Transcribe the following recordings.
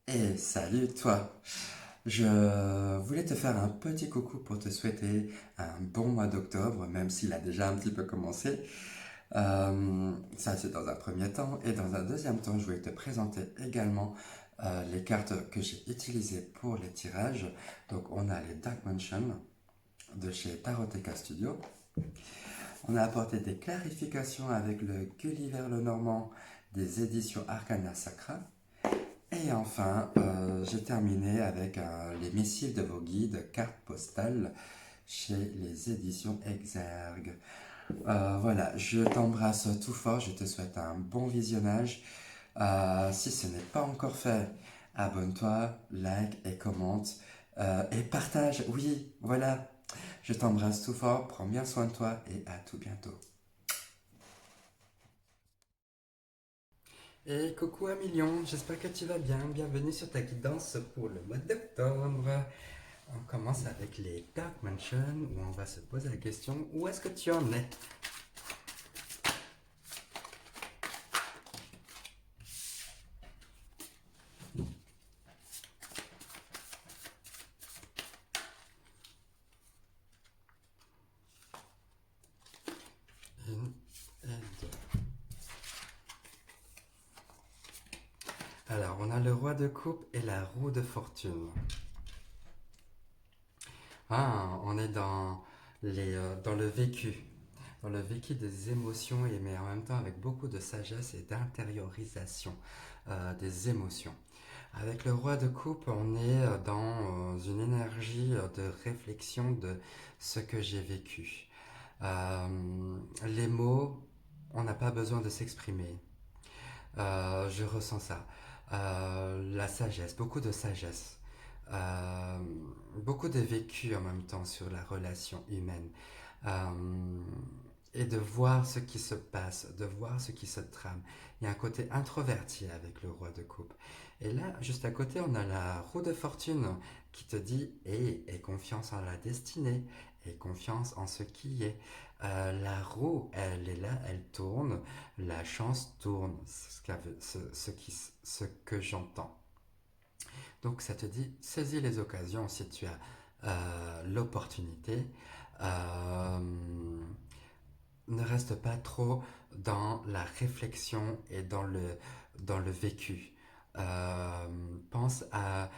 Et salut toi! Je voulais te faire un petit coucou pour te souhaiter un bon mois d'octobre, même s'il a déjà un petit peu commencé. Ça, c'est dans un premier temps. Et dans un deuxième temps, je voulais te présenter également les cartes que j'ai utilisées pour les tirages. Donc, on a les Dark Mansion de chez Taroteka Studio. On a apporté des clarifications avec le Gulliver le Normand des éditions Arcana Sacra. Et enfin, j'ai terminé avec les missiles de vos guides, cartes postales, chez les éditions Exergue. Voilà, je t'embrasse tout fort, je te souhaite un bon visionnage. Si ce n'est pas encore fait, abonne-toi, like et commente. Et partage, oui, voilà. Je t'embrasse tout fort, prends bien soin de toi et à tout bientôt. Et coucou Amilion, j'espère que tu vas bien. Bienvenue sur ta guidance pour le mois d'octobre. On commence avec les Dark Mansion où on va se poser la question où est-ce que tu en es? Une et deux. Alors, on a le roi de coupe et la roue de fortune. Ah, on est dans le vécu. Dans le vécu des émotions, mais en même temps avec beaucoup de sagesse et d'intériorisation des émotions. Avec le roi de coupe, on est dans une énergie de réflexion de ce que j'ai vécu. Les mots, on n'a pas besoin de s'exprimer. Je ressens ça. La sagesse, beaucoup de sagesse. Euh, Beaucoup de vécu en même temps sur la relation humaine. Euh, et de voir ce qui se passe, de voir ce qui se trame. Il y a un côté introverti avec le roi de coupe. Et là, juste à côté, on a la roue de fortune qui te dit aie confiance en la destinée, aie confiance en ce qui est. La roue, elle est là, elle tourne, la chance tourne, ce que j'entends. Donc ça te dit, saisis les occasions si tu as l'opportunité. Euh, Ne reste pas trop dans la réflexion et dans le vécu. Euh, pense à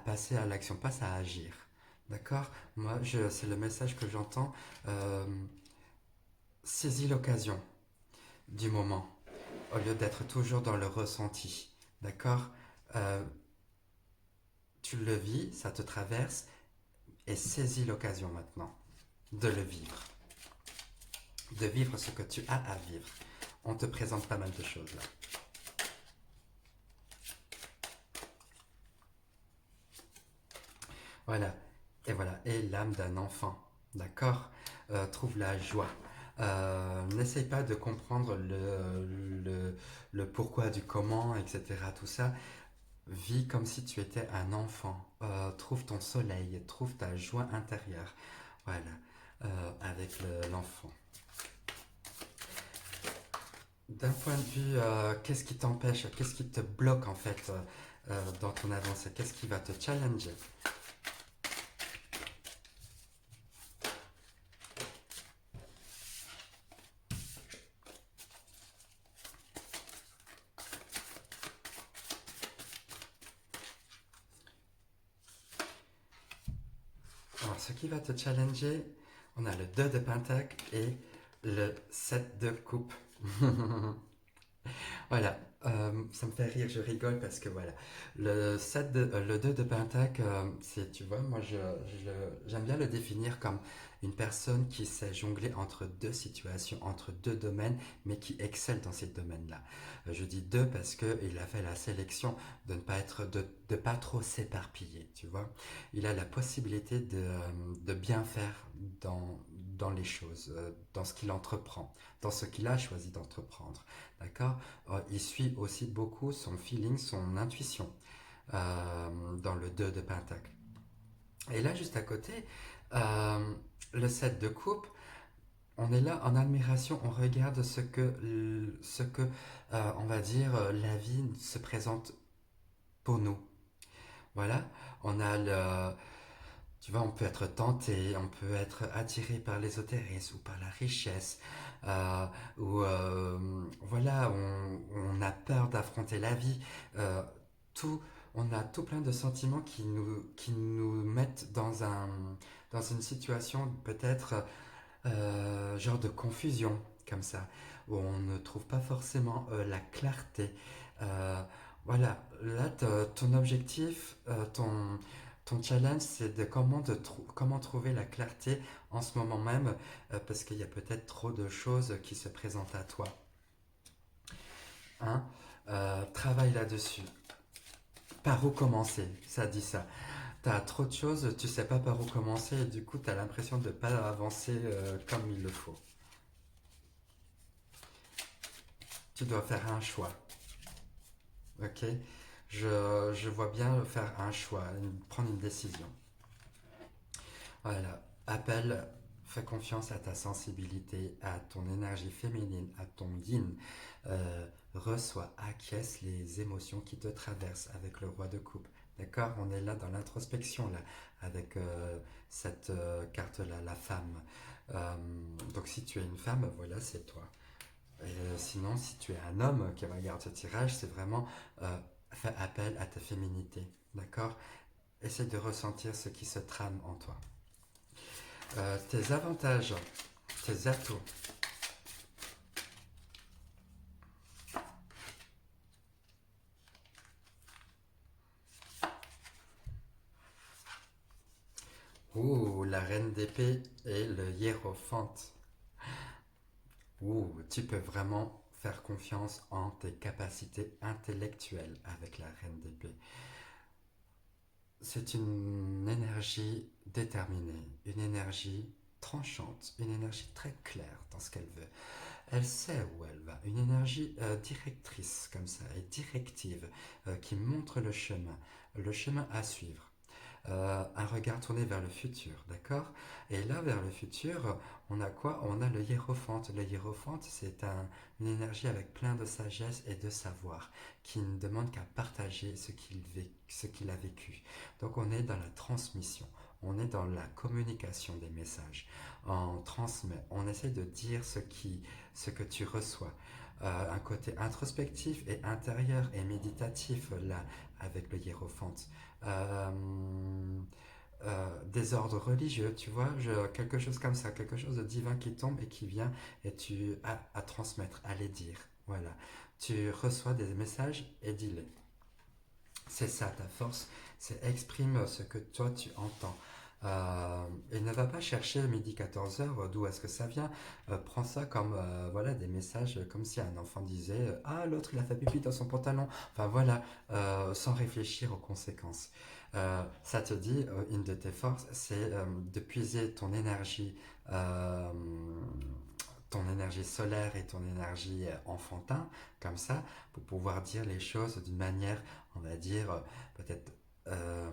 passer à l'action, pense à agir. D'accord? Moi, c'est le message que j'entends. Euh, Saisis l'occasion du moment au lieu d'être toujours dans le ressenti. D'accord? Euh, Tu le vis, ça te traverse, et saisis l'occasion maintenant de le vivre. De vivre ce que tu as à vivre. On te présente pas mal de choses là. Voilà. Et voilà. Et l'âme d'un enfant. D'accord. Trouve la joie. N'essaye pas de comprendre le pourquoi du comment, etc. Tout ça. Vis comme si tu étais un enfant. Trouve ton soleil. Trouve ta joie intérieure. Voilà. Avec l'enfant. D'un point de vue, qu'est-ce qui t'empêche, qu'est-ce qui te bloque en fait dans ton avancée, qu'est-ce qui va te challenger? Alors, ce qui va te challenger, on a le 2 de pentacle et le 7 de coupe. Voilà, ça me fait rire, je rigole parce que voilà, le 2 de Pentacle, c'est, tu vois, j'aime bien le définir comme une personne qui sait jongler entre deux situations, entre deux domaines, mais qui excelle dans ces domaines-là. Je dis deux parce qu'il a fait la sélection de ne pas être, de pas trop s'éparpiller, tu vois. Il a la possibilité de bien faire dans les choses, dans ce qu'il entreprend, dans ce qu'il a choisi d'entreprendre. D'accord? Il suit aussi beaucoup son feeling, son intuition dans le 2 de Pentacle. Et là, juste à côté, euh, le 7 de coupe, on est là en admiration, on regarde ce que on va dire, la vie se présente pour nous. Voilà, on a le, tu vois, on peut être tenté, on peut être attiré par l'ésotérisme ou par la richesse, euh, ou voilà, on a peur d'affronter la vie. Euh, tout, on a tout plein de sentiments qui nous mettent dans une situation peut-être genre de confusion comme ça, où on ne trouve pas forcément la clarté. Euh, voilà, là, ton objectif, ton challenge, c'est de comment trouver la clarté en ce moment même, parce qu'il y a peut-être trop de choses qui se présentent à toi. Hein. Travaille là-dessus. Par où commencer? Ça dit ça. T'as trop de choses, tu sais pas par où commencer, et du coup, t'as l'impression de ne pas avancer comme il le faut. Tu dois faire un choix. Ok? Je vois bien faire un choix, prendre une décision. Voilà. Appelle, fais confiance à ta sensibilité, à ton énergie féminine, à ton yin. Reçois, acquiesce les émotions qui te traversent avec le roi de coupe. D'accord? On est là dans l'introspection, là, avec cette carte-là, la femme. Euh, donc si tu es une femme, voilà, c'est toi. Sinon, si tu es un homme qui regarde ce tirage, c'est vraiment fais appel à ta féminité. D'accord? Essaye de ressentir ce qui se trame en toi. Tes avantages, tes atouts. Ouh, la reine d'épée et le hiérophante. Ouh, tu peux vraiment faire confiance en tes capacités intellectuelles avec la reine d'épée. C'est une énergie déterminée, une énergie tranchante, une énergie très claire dans ce qu'elle veut. Elle sait où elle va, une énergie directrice comme ça, et directive, qui montre le chemin à suivre. Un regard tourné vers le futur, d'accord? Et là, vers le futur, on a quoi? On a le hiérophante. Le hiérophante, c'est une énergie avec plein de sagesse et de savoir, qui ne demande qu'à partager ce qu'il a vécu. Donc on est dans la transmission, on est dans la communication des messages. On transmet, on essaie de dire ce que tu reçois. Un côté introspectif et intérieur et méditatif là avec le hiérophante. Euh, des ordres religieux, tu vois, quelque chose comme ça, quelque chose de divin qui tombe et qui vient et tu as à transmettre, à les dire. Voilà. Tu reçois des messages et dis-les. C'est ça ta force, c'est exprime ce que toi tu entends. Et ne va pas chercher midi 14h, d'où est-ce que ça vient. Prends ça comme voilà, des messages, comme si un enfant disait ah, l'autre il a fait pipi dans son pantalon. Enfin voilà, sans réfléchir aux conséquences. Ça te dit, une de tes forces, c'est de puiser euh, ton énergie solaire et ton énergie enfantin, comme ça, pour pouvoir dire les choses d'une manière, on va dire, peut-être euh,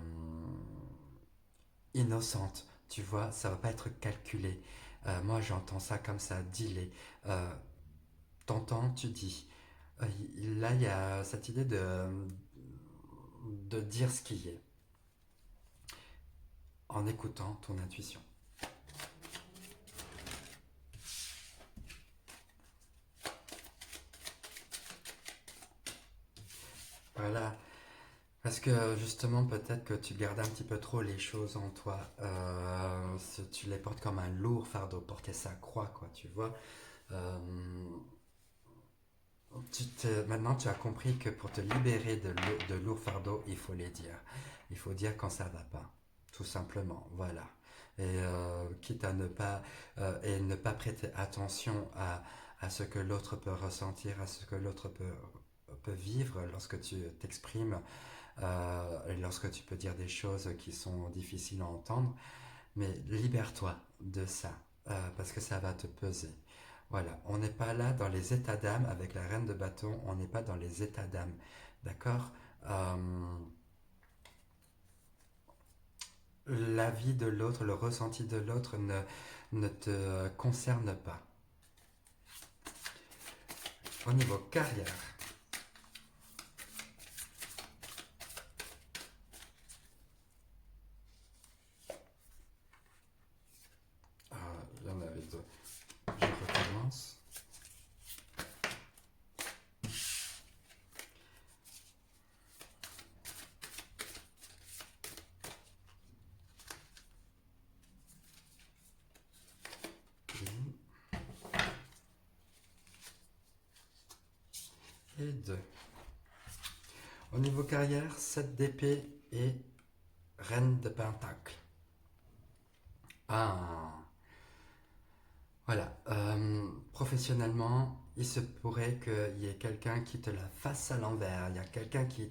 innocente. Tu vois, ça va pas être calculé. Moi, j'entends ça comme ça, dis-les. Euh, T'entends, tu dis. Euh, Là, il y a cette idée de dire ce qui est, en écoutant ton intuition. Voilà. Parce que justement, peut-être que tu gardes un petit peu trop les choses en toi. Tu les portes comme un lourd fardeau, porter sa croix, quoi, tu vois. Euh, Maintenant, tu as compris que pour te libérer de lourds fardeaux, il faut les dire. Il faut dire quand ça va pas, tout simplement. Voilà. Et quitte à ne pas prêter attention à ce que l'autre peut ressentir, à ce que l'autre peut vivre lorsque tu t'exprimes, et lorsque tu peux dire des choses qui sont difficiles à entendre. Mais libère-toi de ça, parce que ça va te peser. Voilà, on n'est pas là dans les états d'âme avec la reine de bâton, on n'est pas dans les états d'âme. D'accord. Euh, la vie de l'autre, le ressenti de l'autre ne te concerne pas. Au niveau carrière, confiance. Et 2. Au niveau carrière, 7 d'épée et reine de pentacle. Ah, voilà. Professionnellement, il se pourrait qu'il y ait quelqu'un qui te la fasse à l'envers. Il y a quelqu'un qui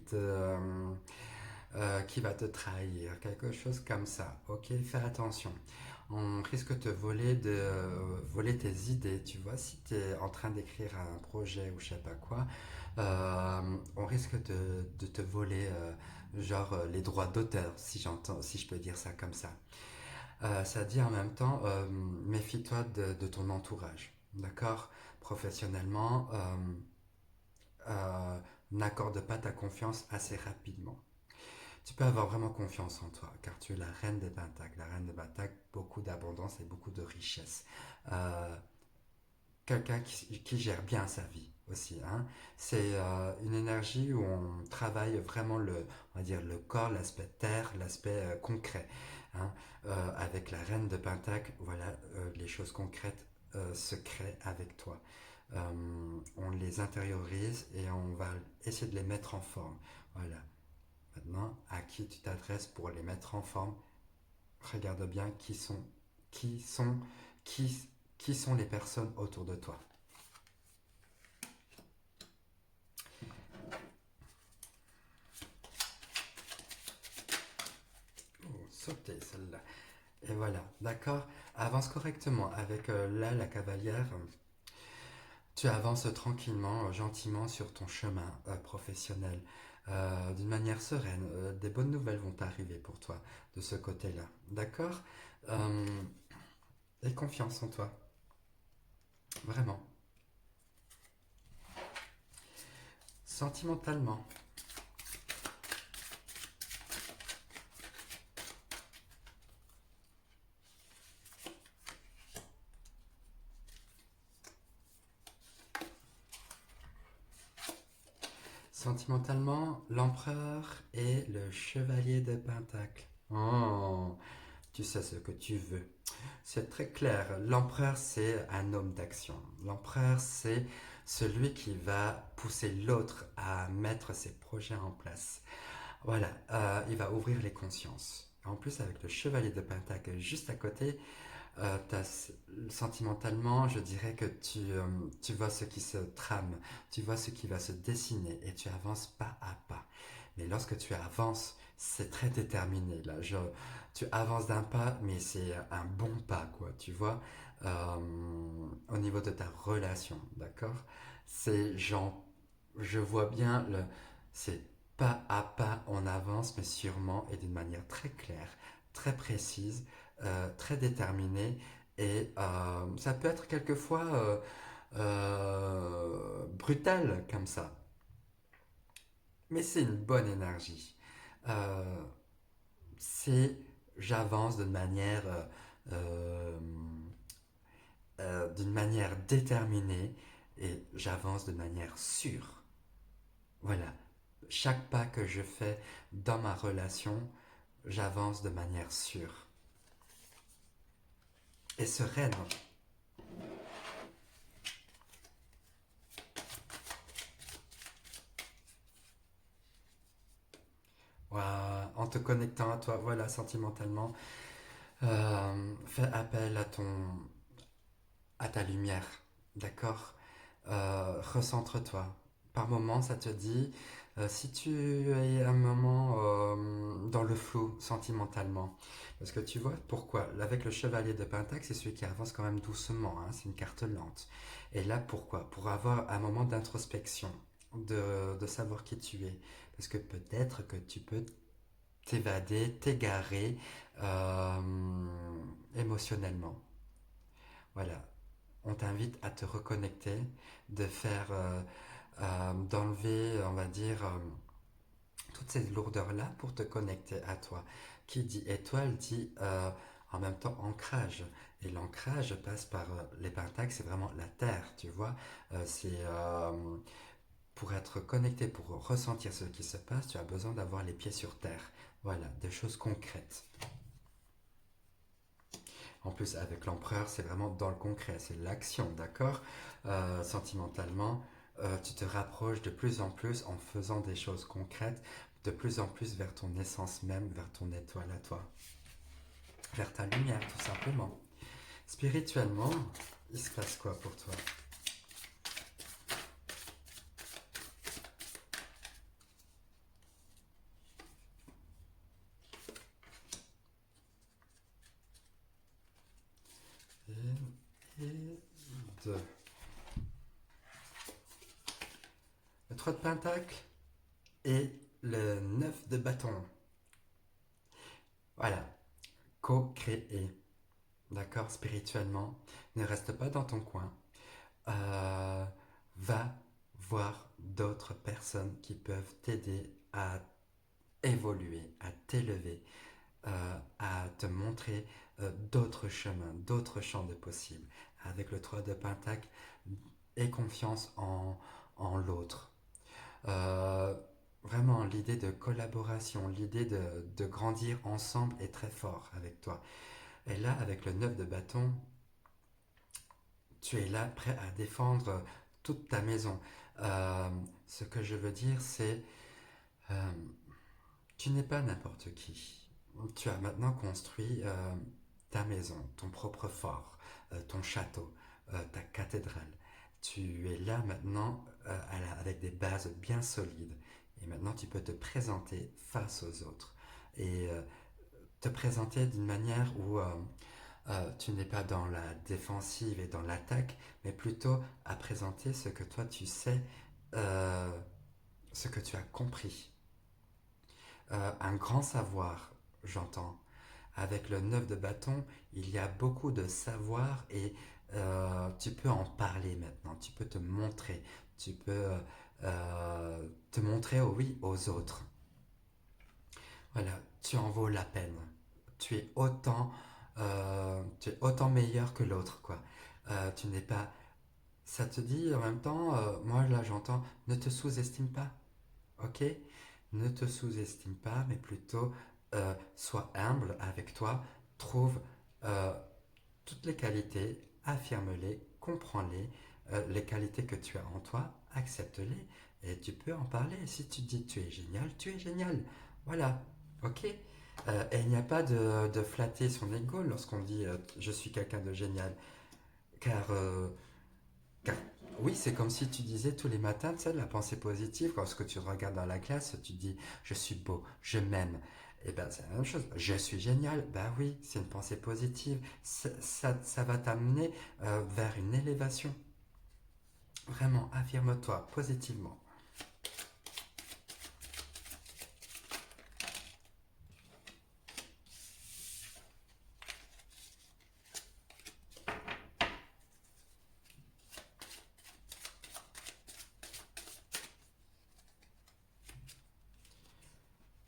va te trahir, quelque chose comme ça. Ok, fais attention. On risque voler tes idées. Tu vois, si tu es en train d'écrire un projet ou je sais pas quoi, on risque de te voler les droits d'auteur, si je peux dire ça comme ça. Ça dit en même temps, méfie-toi de ton entourage, d'accord? Professionnellement, n'accorde pas ta confiance assez rapidement. Tu peux avoir vraiment confiance en toi, car tu es la reine des pentacles. La reine des pentacles, beaucoup d'abondance et beaucoup de richesse. Euh, Quelqu'un qui gère bien sa vie aussi, hein. C'est une énergie où on travaille vraiment on va dire le corps, l'aspect terre, l'aspect concret, hein. Avec la reine de Pentacle, voilà, les choses concrètes se créent avec toi. On les intériorise et on va essayer de les mettre en forme. Voilà. Maintenant, à qui tu t'adresses pour les mettre en forme, regarde bien qui sont, qui, qui sont les personnes autour de toi. Oh, sauter celle-là. Et voilà, d'accord. Avance correctement avec là la cavalière. Tu avances tranquillement, gentiment sur ton chemin professionnel, d'une manière sereine. Des bonnes nouvelles vont arriver pour toi de ce côté-là, d'accord. Euh, Aie confiance en toi, vraiment. Sentimentalement, l'empereur et le chevalier de Pentacle. Oh, tu sais ce que tu veux. C'est très clair. L'empereur, c'est un homme d'action. L'empereur, c'est celui qui va pousser l'autre à mettre ses projets en place. Voilà, il va ouvrir les consciences. En plus, avec le chevalier de Pentacle juste à côté, sentimentalement, je dirais que tu vois ce qui se trame, tu vois ce qui va se dessiner et tu avances pas à pas. Mais lorsque tu avances, c'est très déterminé. Là, tu avances d'un pas, mais c'est un bon pas, quoi. Tu vois, au niveau de ta relation, d'accord. C'est genre, je vois bien c'est pas à pas on avance, mais sûrement et d'une manière très claire, très précise, très déterminée. Et ça peut être quelquefois brutal comme ça. Mais c'est une bonne énergie. Euh, c'est j'avance euh, d'une manière déterminée et j'avance de manière sûre. Voilà. Chaque pas que je fais dans ma relation, j'avance de manière sûre et sereine. Voilà, en te connectant à toi, voilà, sentimentalement, fais appel à ta lumière, d'accord. Recentre-toi. Par moment, ça te dit, si tu es un moment dans le flou sentimentalement, parce que tu vois pourquoi, avec le chevalier de Pentacle, c'est celui qui avance quand même doucement, hein, c'est une carte lente. Et là, pourquoi? Pour avoir un moment d'introspection, de savoir qui tu es. Parce que peut-être que tu peux t'évader, t'égarer euh, émotionnellement. Voilà, on t'invite à te reconnecter, de faire, d'enlever, on va dire, toutes ces lourdeurs-là pour te connecter à toi. Qui dit étoile dit, en même temps ancrage. Et l'ancrage passe par les pentacles, c'est vraiment la terre, tu vois. C'est pour être connecté, pour ressentir ce qui se passe, tu as besoin d'avoir les pieds sur terre. Voilà, des choses concrètes. En plus, avec l'empereur, c'est vraiment dans le concret, c'est l'action, d'accord. Sentimentalement, tu te rapproches de plus en plus en faisant des choses concrètes, de plus en plus vers ton essence même, vers ton étoile à toi, vers ta lumière, tout simplement. Spirituellement, il se passe quoi pour toi? Une et deux. Le 3 de pentacle et le 9 de bâton. Voilà, co-créer. D'accord, spirituellement, ne reste pas dans ton coin. Euh, Va voir d'autres personnes qui peuvent t'aider à évoluer, à t'élever, à te montrer d'autres chemins, d'autres champs de possibles. Avec le 3 de Pentacle, aie confiance en l'autre. Euh, Vraiment, l'idée de collaboration, l'idée de grandir ensemble est très fort avec toi. Et là, avec le 9 de bâton, tu es là prêt à défendre toute ta maison. Euh, Ce que je veux dire, c'est euh, tu n'es pas n'importe qui. Tu as maintenant construit ta maison, ton propre fort, ton château, ta cathédrale. Tu es là maintenant avec des bases bien solides. Et maintenant, tu peux te présenter face aux autres. Et te présenter d'une manière où tu n'es pas dans la défensive et dans l'attaque, mais plutôt à présenter ce que toi tu sais, euh, ce que tu as compris. Un grand savoir, j'entends. Avec le 9 de bâton, il y a beaucoup de savoir et tu peux en parler maintenant, tu peux te montrer, tu peux te montrer, oh oui, aux autres. Voilà, tu en vaux la peine. Tu es autant meilleur que l'autre, quoi. Tu n'es pas. Ça te dit en même temps, moi là j'entends, ne te sous-estime pas, ok? Ne te sous-estime pas, mais plutôt sois humble avec toi, trouve euh, toutes les qualités, affirme-les, comprends-les, les qualités que tu as en toi, accepte-les, et tu peux en parler. Si tu dis tu es génial, voilà, ok? Et il n'y a pas de flatter son ego lorsqu'on dit je suis quelqu'un de génial, car car oui, c'est comme si tu disais tous les matins, tu sais, la pensée positive, lorsque tu regardes dans la classe, tu dis je suis beau, je m'aime. Et ben c'est la même chose, je suis génial, ben oui, c'est une pensée positive, ça va t'amener vers une élévation. Vraiment, affirme-toi positivement.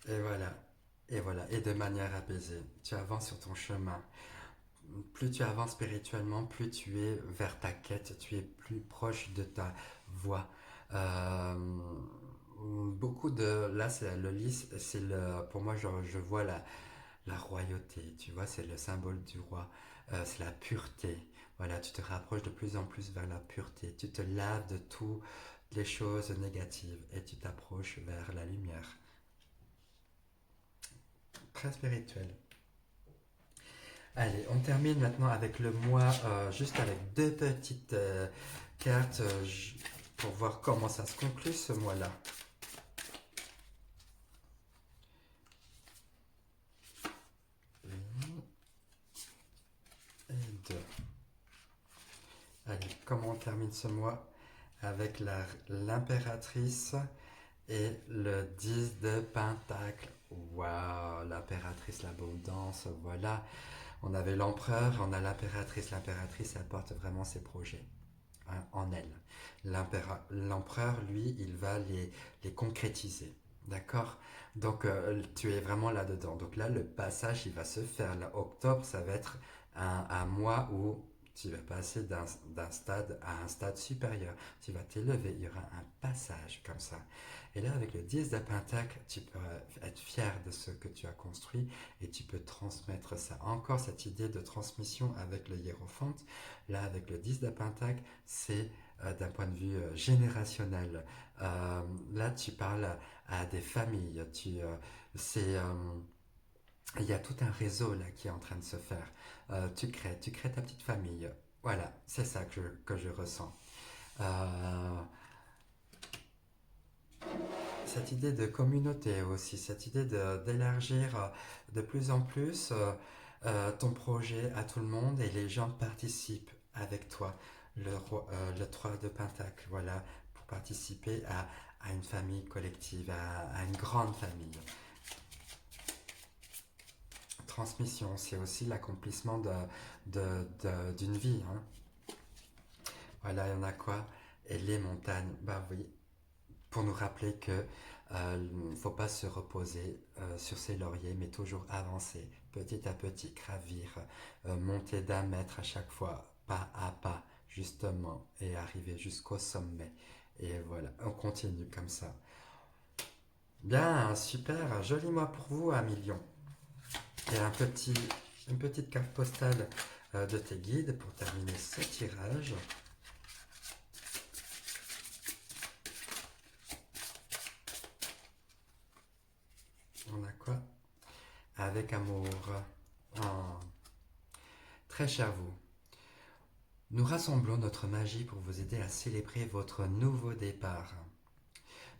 Et voilà, et voilà, et de manière apaisée, tu avances sur ton chemin. Plus tu avances spirituellement, plus tu es vers ta quête, tu es plus proche de ta voie. Euh, Beaucoup de... Là, c'est le lys, c'est le... Pour moi, je vois la royauté, tu vois, c'est le symbole du roi. C'est la pureté. Voilà, tu te rapproches de plus en plus vers la pureté. Tu te laves de toutes les choses négatives et tu t'approches vers la lumière. Très spirituel. Allez, on termine maintenant avec le mois, juste avec deux petites cartes pour voir comment ça se conclut ce mois-là. Une et deux. Allez, comment on termine ce mois? Avec l'impératrice et le 10 de pentacle. Waouh, l'impératrice, l'abondance, voilà. On avait l'empereur, on a l'impératrice. L'impératrice apporte vraiment ses projets hein, en elle. L'empereur, lui, il va les concrétiser. D'accord? Donc, tu es vraiment là-dedans. Donc là, le passage, il va se faire. Là, octobre, ça va être un mois où tu vas passer d'un stade à un stade supérieur. Tu vas t'élever. Il y aura un passage comme ça. Et là, avec le 10 de Pentacle, tu peux être fier de ce que tu as construit et tu peux transmettre ça. Encore cette idée de transmission avec le hiérophante. Là, avec le 10 de Pentacle, c'est d'un point de vue générationnel. Euh, Là, tu parles à des familles. C'est, il y a tout un réseau là qui est en train de se faire. Tu crées ta petite famille. Voilà, c'est ça que je ressens. Euh, Cette idée de communauté aussi, cette idée d'élargir de plus en plus ton projet à tout le monde et les gens participent avec toi. Le 3 de Pentacle, voilà, pour participer à une famille collective, à une grande famille. Transmission, c'est aussi l'accomplissement d'une vie, hein. Voilà, il y en a quoi? Et les montagnes, bah oui, pour nous rappeler que ne faut pas se reposer sur ses lauriers, mais toujours avancer, petit à petit, gravir, monter d'un mètre à chaque fois, pas à pas, justement, et arriver jusqu'au sommet. Et voilà, on continue comme ça. Bien, super, joli mois pour vous, à million. Et une petite carte postale de tes guides pour terminer ce tirage. On a quoi? Avec amour. Oh. Très cher vous, nous rassemblons notre magie pour vous aider à célébrer votre nouveau départ.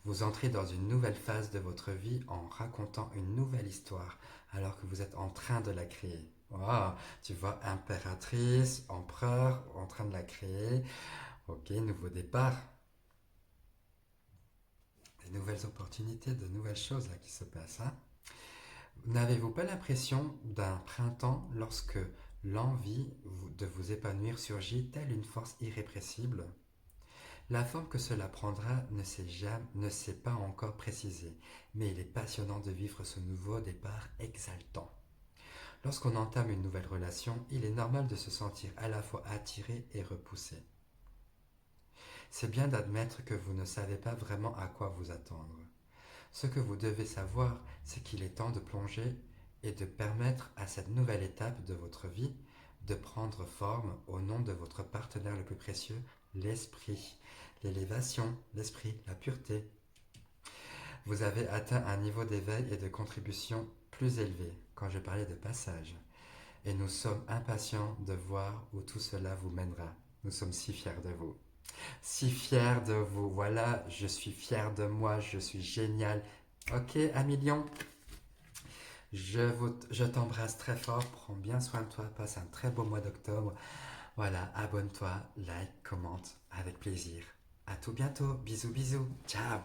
Vous entrez dans une nouvelle phase de votre vie en racontant une nouvelle histoire alors que vous êtes en train de la créer. Wow, tu vois, impératrice, empereur, en train de la créer. Ok, nouveau départ. Des nouvelles opportunités, de nouvelles choses là qui se passent, hein. N'avez-vous pas l'impression d'un printemps lorsque l'envie de vous épanouir surgit telle une force irrépressible? La forme que cela prendra ne s'est pas encore précisée, mais il est passionnant de vivre ce nouveau départ exaltant. Lorsqu'on entame une nouvelle relation, il est normal de se sentir à la fois attiré et repoussé. C'est bien d'admettre que vous ne savez pas vraiment à quoi vous attendre. Ce que vous devez savoir, c'est qu'il est temps de plonger et de permettre à cette nouvelle étape de votre vie de prendre forme au nom de votre partenaire le plus précieux, l'esprit. L'élévation, l'esprit, la pureté. Vous avez atteint un niveau d'éveil et de contribution plus élevé quand je parlais de passage. Et nous sommes impatients de voir où tout cela vous mènera. Nous sommes si fiers de vous. Si fiers de vous. Voilà, je suis fier de moi, je suis génial. Ok, Amilion, je t'embrasse très fort, prends bien soin de toi, passe un très beau mois d'octobre. Voilà, abonne-toi, like, commente, avec plaisir. À tout bientôt, bisous bisous, ciao.